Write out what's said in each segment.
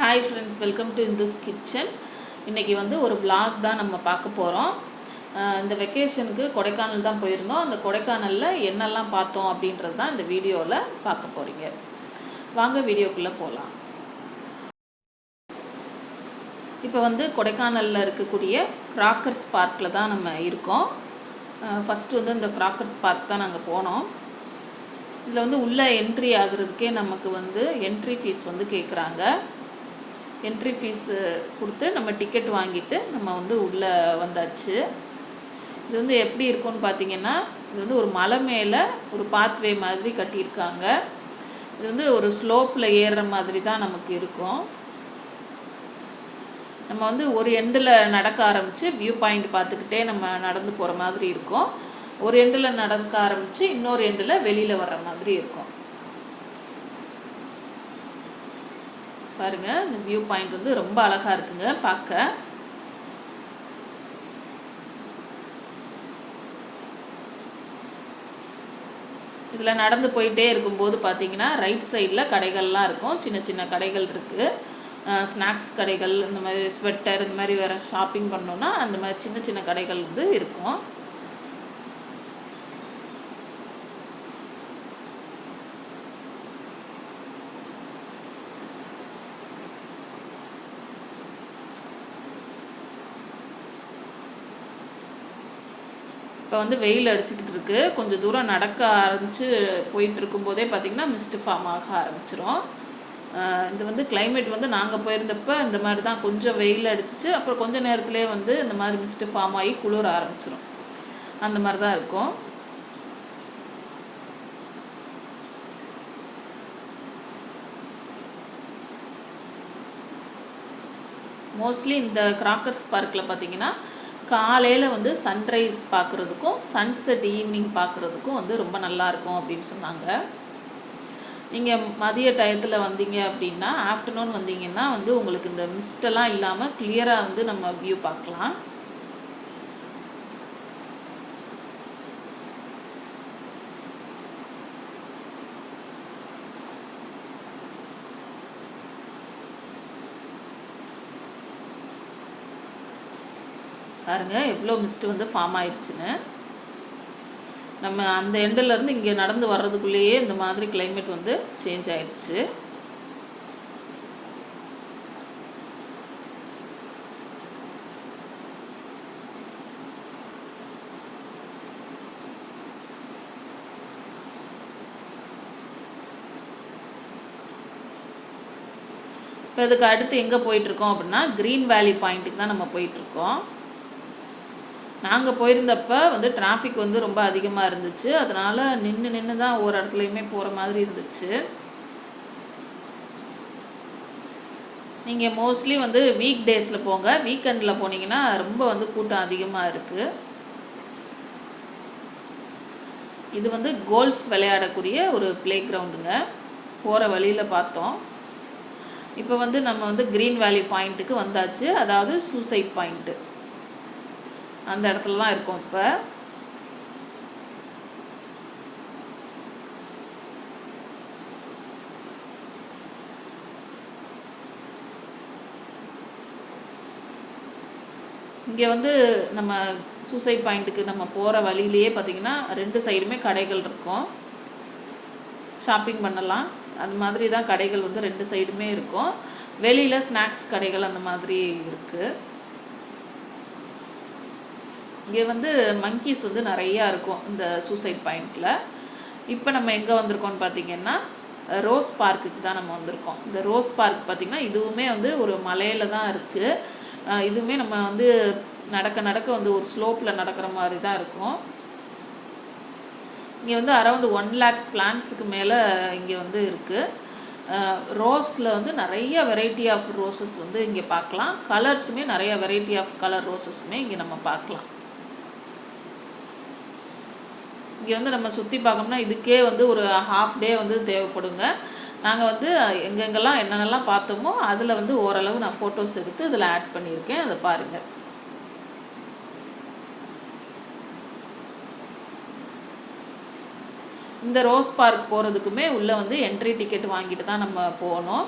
Hi friends, welcome to Indhu's kitchen. இன்றைக்கி வந்து ஒரு vlog தான் நம்ம பார்க்க போகிறோம். இந்த வெக்கேஷனுக்கு கொடைக்கானல் தான் போயிருந்தோம். அந்த கொடைக்கானலில் என்னெல்லாம் பார்த்தோம் அப்படின்றது தான் இந்த வீடியோவில் பார்க்க போகிறீங்க. வாங்க வீடியோக்குள்ளே போகலாம். இப்போ வந்து கொடைக்கானலில் இருக்கக்கூடிய கிராக்கர்ஸ் பார்க்கில் தான் நம்ம இருக்கோம். ஃபஸ்ட்டு வந்து இந்த கிராக்கர்ஸ் பார்க் தான் நாங்கள் போனோம். இதில் வந்து உள்ளே என்ட்ரி ஆகுறதுக்கே நமக்கு வந்து என்ட்ரி ஃபீஸ் வந்து கேட்குறாங்க. என்ட்ரி ஃபீஸு கொடுத்து நம்ம டிக்கெட் வாங்கிட்டு நம்ம வந்து உள்ளே வந்தாச்சு. இது வந்து எப்படி இருக்கும்னு பார்த்தீங்கன்னா, இது வந்து ஒரு மலை மேலே ஒரு பாத்வே மாதிரி கட்டியிருக்காங்க. இது வந்து ஒரு ஸ்லோப்பில் ஏறுற மாதிரி தான் நமக்கு இருக்கும். நம்ம வந்து ஒரு எண்டில் நடக்க ஆரம்பித்து வியூ பாயிண்ட் பார்த்துக்கிட்டே நம்ம நடந்து போகிற மாதிரி இருக்கும். ஒரு எண்டில் நடக்க ஆரம்பித்து இன்னொரு எண்டில் வெளியில் வர்ற மாதிரி இருக்கும். பாருங்கள், இந்த வியூ பாயிண்ட் வந்து ரொம்ப அழகாக இருக்குங்க பார்க்க. இதில் நடந்து போயிட்டே இருக்கும்போது பார்த்தீங்கன்னா ரைட் சைடில் கடைகள்லாம் இருக்கும். சின்ன சின்ன கடைகள் இருக்குது. ஸ்நாக்ஸ் கடைகள், இந்த மாதிரி ஸ்வெட்டர், இந்த மாதிரி வேறு ஷாப்பிங் பண்ணோன்னா அந்த மாதிரி சின்ன சின்ன கடைகள் வந்து இருக்கும். இப்போ வந்து வெயில் அடிச்சுக்கிட்டு இருக்குது. கொஞ்சம் தூரம் நடக்க ஆரம்பித்து போயிட்டு இருக்கும்போதே பார்த்திங்கன்னா மிஸ்ட் ஃபார்ம் ஆக ஆரம்பிச்சிரும். இது வந்து கிளைமேட் வந்து நாங்கள் போயிருந்தப்போ இந்த மாதிரி தான், கொஞ்சம் வெயில் அடிச்சிச்சு, அப்புறம் கொஞ்சம் நேரத்துலேயே வந்து இந்த மாதிரி மிஸ்ட் ஃபார்ம் ஆகி குளிர ஆரம்பிச்சிரும். அந்த மாதிரி தான் இருக்கும். மோஸ்ட்லி இந்த கிராக்கர்ஸ் பார்க்கில் பார்த்திங்கன்னா காலையில் வந்து சன்ரைஸ் பார்க்குறதுக்கும் சன்செட் ஈவினிங் பார்க்குறதுக்கும் வந்து ரொம்ப நல்லாயிருக்கும் அப்படின்னு சொன்னாங்க. நீங்கள் மதிய டயத்தில் வந்தீங்க அப்படின்னா, ஆஃப்டர்நூன் வந்தீங்கன்னா வந்து உங்களுக்கு இந்த மிஸ்டெல்லாம் இல்லாமல் கிளியராக வந்து நம்ம வியூ பார்க்கலாம். பாருங்க எவ்வளோ மிஸ்ட்டு வந்து ஃபார்ம் ஆயிடுச்சுன்னு. நம்ம அந்த எண்டிலேருந்து இங்கே நடந்து வர்றதுக்குள்ளேயே இந்த மாதிரி கிளைமேட் வந்து சேஞ்ச் ஆயிடுச்சு. இப்போ இதுக்கு அடுத்து எங்கே போயிட்டுருக்கோம் அப்படின்னா க்ரீன் வேலி பாயிண்ட்டுக்கு தான் நம்ம போயிட்டுருக்கோம். நாங்கள் போயிருந்தப்போ வந்து டிராஃபிக் வந்து ரொம்ப அதிகமாக இருந்துச்சு. அதனால் நின்று தான் ஒவ்வொரு இடத்துலையுமே போகிற மாதிரி இருந்துச்சு. நீங்கள் மோஸ்ட்லி வந்து வீக் டேஸில் போங்க. வீக்கெண்டில் போனீங்கன்னா ரொம்ப வந்து கூட்டம் அதிகமாக இருக்குது. இது வந்து கோல்ஃப் விளையாடக்கூடிய ஒரு ப்ளே கிரவுண்டுங்க. போகிற வழியில் பார்த்தோம். இப்போ வந்து நம்ம வந்து க்ரீன் வேலி பாயிண்ட்டுக்கு வந்தாச்சு. அதாவது சூசைட் பாயிண்ட்டு அந்த இடத்துல தான் இருக்கும். இப்போ இங்கே வந்து நம்ம சூசைட் பாயிண்ட்டுக்கு நம்ம போகிற வழியிலேயே பார்த்திங்கன்னா 2 சைடுமே கடைகள் இருக்கும். ஷாப்பிங் பண்ணலாம். அது மாதிரி தான் கடைகள் வந்து 2 சைடுமே இருக்கும். வெளியில் ஸ்நாக்ஸ் கடைகள் அந்த மாதிரி இருக்குது. இங்கே வந்து மங்கீஸ் வந்து நிறையா இருக்கும் இந்த சூசைட் பாயிண்டில். இப்போ நம்ம எங்கே வந்திருக்கோம்னு பார்த்திங்கன்னா ரோஸ் பார்க்குக்கு தான் நம்ம வந்திருக்கோம். இந்த ரோஸ் பார்க் பார்த்திங்கன்னா இதுவுமே வந்து ஒரு மலையில் தான் இருக்குது. இதுவுமே நம்ம வந்து நடக்க வந்து ஒரு ஸ்லோப்பில் நடக்கிற மாதிரி தான் இருக்கும். இங்கே வந்து அரௌண்டு 1 lakh பிளான்ட்ஸுக்கு மேலே இங்கே வந்து இருக்குது. ரோஸில் வந்து நிறைய வெரைட்டி ஆஃப் ரோசஸ் வந்து இங்கே பார்க்கலாம். கலர்ஸுமே நிறைய வெரைட்டி ஆஃப் கலர் ரோசஸுமே இங்கே நம்ம பார்க்கலாம். இங்கே வந்து நம்ம சுற்றி பார்க்கணும்னா இதுக்கே வந்து ஒரு ஹாஃப் டே வந்து தேவைப்படுங்க. நாங்கள் வந்து எங்கெங்கெல்லாம் என்னென்னலாம் பார்த்தோமோ அதில் வந்து ஓரளவு நான் ஃபோட்டோஸ் எடுத்து இதில் ஆட் பண்ணியிருக்கேன். அதை பாருங்கள். இந்த ரோஸ் பார்க் போகிறதுக்குமே உள்ளே வந்து என்ட்ரி டிக்கெட் வாங்கிட்டு தான் நம்ம போகணும்.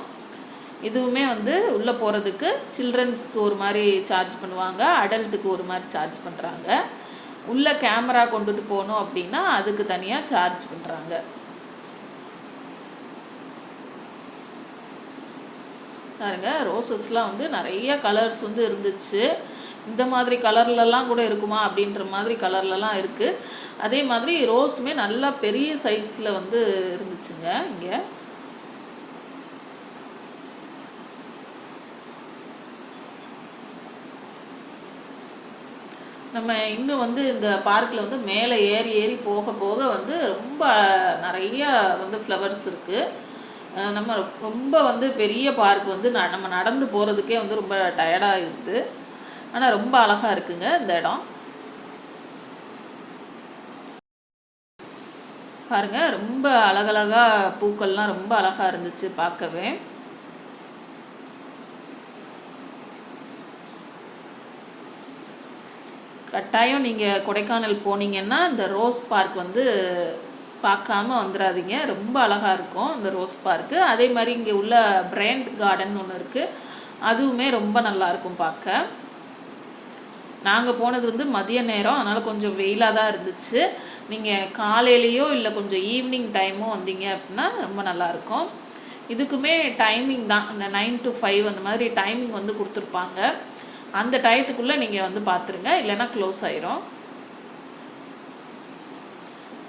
இதுவுமே வந்து உள்ளே போகிறதுக்கு சில்ட்ரன்ஸ்க்கு ஒரு மாதிரி சார்ஜ் பண்ணுவாங்க, அடல்ட்டுக்கு ஒரு மாதிரி சார்ஜ் பண்ணுறாங்க. உள்ளே கேமரா கொண்டுட்டு போகணும் அப்படின்னா அதுக்கு தனியாக சார்ஜ் பண்ணுறாங்க. பாருங்க, ரோசஸ்லாம் வந்து நிறைய கலர்ஸ் வந்து இருந்துச்சு. இந்த மாதிரி கலர்லலாம் கூட இருக்குமா அப்படின்ற மாதிரி கலர்லலாம் இருக்குது. அதே மாதிரி ரோஸுமே நல்லா பெரிய சைஸில் வந்து இருந்துச்சுங்க. இங்கே நம்ம இன்னும் வந்து இந்த பார்க்கில் வந்து மேலே ஏறி ஏறி போக போக வந்து ரொம்ப நிறைய வந்து ஃப்ளவர்ஸ் இருக்குது. நம்ம ரொம்ப வந்து பெரிய பார்க் வந்து நம்ம நடந்து போகிறதுக்கே வந்து ரொம்ப டயர்டாக இருக்குது. ஆனால் ரொம்ப அழகாக இருக்குங்க இந்த இடம். பாருங்கள், ரொம்ப அழகழகாக பூக்கள்லாம் ரொம்ப அழகாக இருந்துச்சு பார்க்கவே. கட்டாயம் நீங்கள் கொடைக்கானல் போனீங்கன்னா இந்த ரோஸ் பார்க் வந்து பார்க்காம வந்துடாதீங்க. ரொம்ப அழகாக இருக்கும் இந்த ரோஸ் பார்க்கு. அதே மாதிரி இங்கே உள்ள பிராண்ட் கார்டன் ஒன்று இருக்குது, அதுவுமே ரொம்ப நல்லாயிருக்கும் பார்க்க. நாங்கள் போனது வந்து மதிய நேரம், அதனால் கொஞ்சம் வெயிலாக தான் இருந்துச்சு. நீங்கள் காலையிலையோ இல்லை கொஞ்சம் ஈவினிங் டைமும் வந்தீங்க அப்படின்னா ரொம்ப நல்லாயிருக்கும். இதுக்குமே டைமிங் தான், இந்த 9 to 5 அந்த மாதிரி டைமிங் வந்து கொடுத்துருப்பாங்க. அந்த டயத்துக்குள்ளே நீங்கள் வந்து பார்த்துருங்க, இல்லைன்னா க்ளோஸ் ஆயிரும்.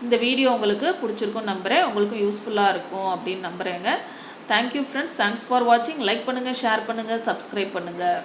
இந்த வீடியோ உங்களுக்கு பிடிச்சிருக்குன்னு நம்புகிறேன், உங்களுக்கும் யூஸ்ஃபுல்லாக இருக்கும் அப்படின்னு நம்புகிறேங்க. தேங்க்யூ ஃப்ரெண்ட்ஸ், தேங்க்ஸ் ஃபார் வாட்சிங். லைக் பண்ணுங்கள், ஷேர் பண்ணுங்கள், சப்ஸ்கிரைப் பண்ணுங்கள்.